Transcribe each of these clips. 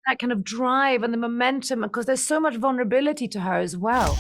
that kind of drive and the momentum, because there's so much vulnerability to her as well.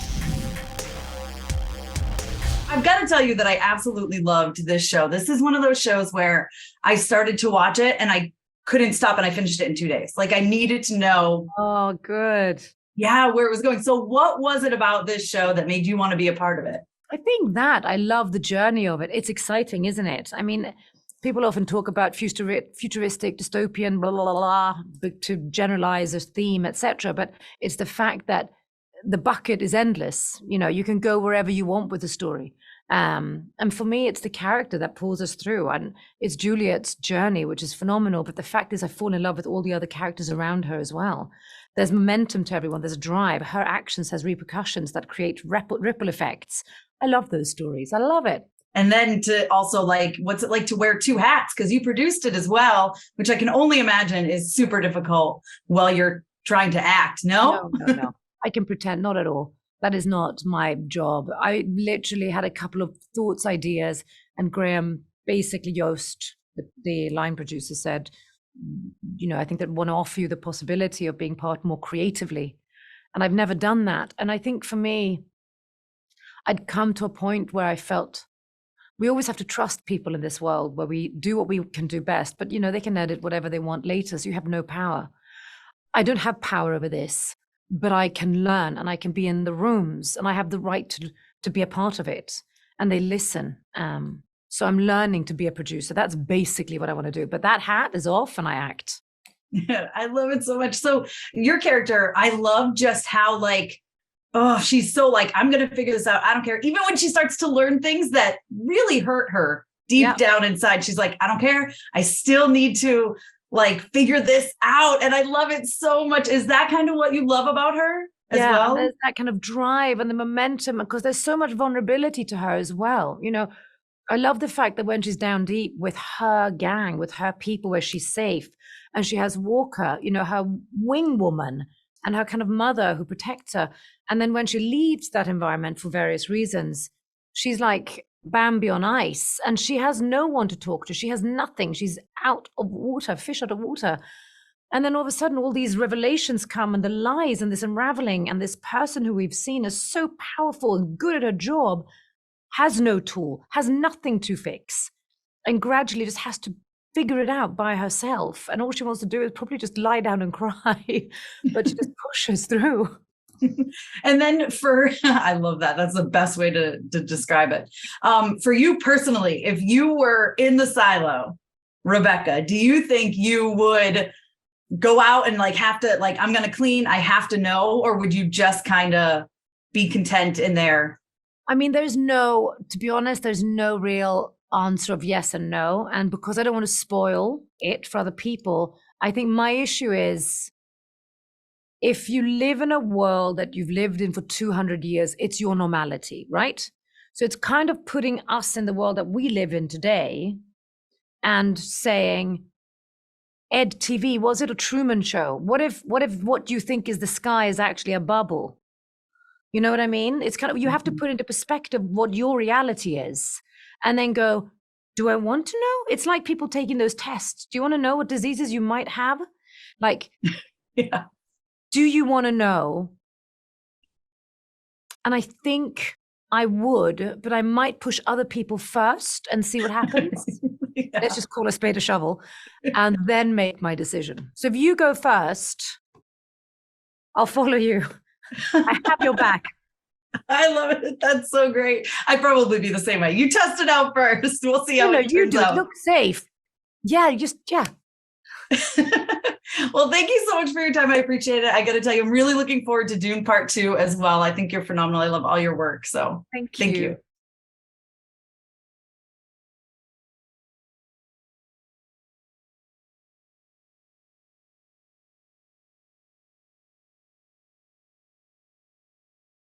I've got to tell you that I absolutely loved this show. This is one of those shows where I started to watch it and I couldn't stop, and I finished it in 2 days. Like, I needed to know. Oh, good. Yeah, where it was going. So what was it about this show that made you want to be a part of it? I think that I love the journey of it. It's exciting, isn't it? I mean, people often talk about futuristic, dystopian, blah, blah, blah, blah, to generalize a theme, etc. But it's the fact that the bucket is endless. You know, you can go wherever you want with the story. And for me, it's the character that pulls us through. And it's Juliet's journey, which is phenomenal. But the fact is, I fall in love with all the other characters around her as well. There's momentum to everyone. There's a drive. Her actions has repercussions that create ripple effects. I love those stories. I love it. And then to also, like, what's it like to wear two hats? Because you produced it as well, which I can only imagine is super difficult while you're trying to act. No? No. I can pretend, not at all. That is not my job. I literally had a couple of thoughts, ideas, and Graham, basically Joost, the line producer, said, you know, I think that want to offer you the possibility of being part more creatively. And I've never done that. And I think for me, I'd come to a point where I felt we always have to trust people in this world where we do what we can do best, but you know, they can edit whatever they want later. So you have no power. I don't have power over this, but I can learn and I can be in the rooms and I have the right to be a part of it, and they listen. So I'm learning to be a producer. That's basically what I want to do. But that hat is off and I act. Yeah, I love it so much. So your character, I love just how, like, oh, she's so like, I'm going to figure this out. I don't care. Even when she starts to learn things that really hurt her deep down inside, she's like, I don't care. I still need to, like, figure this out. And I love it so much. Is that kind of what you love about her as well? There's that kind of drive and the momentum, because there's so much vulnerability to her as well. You know, I love the fact that when she's down deep with her gang, with her people where she's safe, and she has Walker, you know, her wing woman and her kind of mother who protects her. And then when she leaves that environment for various reasons, she's like Bambi on ice, and she has no one to talk to. She has nothing. She's out of water, fish out of water. And then all of a sudden, all these revelations come, and the lies and this unraveling, and this person who we've seen is so powerful and good at her job has no tool, has nothing to fix, and gradually just has to figure it out by herself. And all she wants to do is probably just lie down and cry, but she just pushes through. And then I love that. That's the best way to describe it. For you personally, if you were in the silo, Rebecca, do you think you would go out and like have to, like, I'm going to clean, I have to know, or would you just kind of be content in there? I mean, to be honest, there's no real answer of yes and no. And because I don't want to spoil it for other people, I think my issue is, if you live in a world that you've lived in for 200 years, it's your normality, right? So it's kind of putting us in the world that we live in today and saying, Ed TV, was it a Truman Show? What if what you think is the sky is actually a bubble? You know what I mean? It's kind of, you have to put into perspective what your reality is and then go, do I want to know? It's like people taking those tests. Do you want to know what diseases you might have? Like, yeah. Do you want to know? And I think I would, but I might push other people first and see what happens. Yeah. Let's just call a spade a shovel and then make my decision. So if you go first, I'll follow you. I have your back. I love it. That's so great. I'd probably be the same way. You test it out first. We'll see how it turns out. Look safe. Yeah, Well, thank you so much for your time. I appreciate it. I got to tell you, I'm really looking forward to Dune Part 2 as well. I think you're phenomenal. I love all your work. So thank you.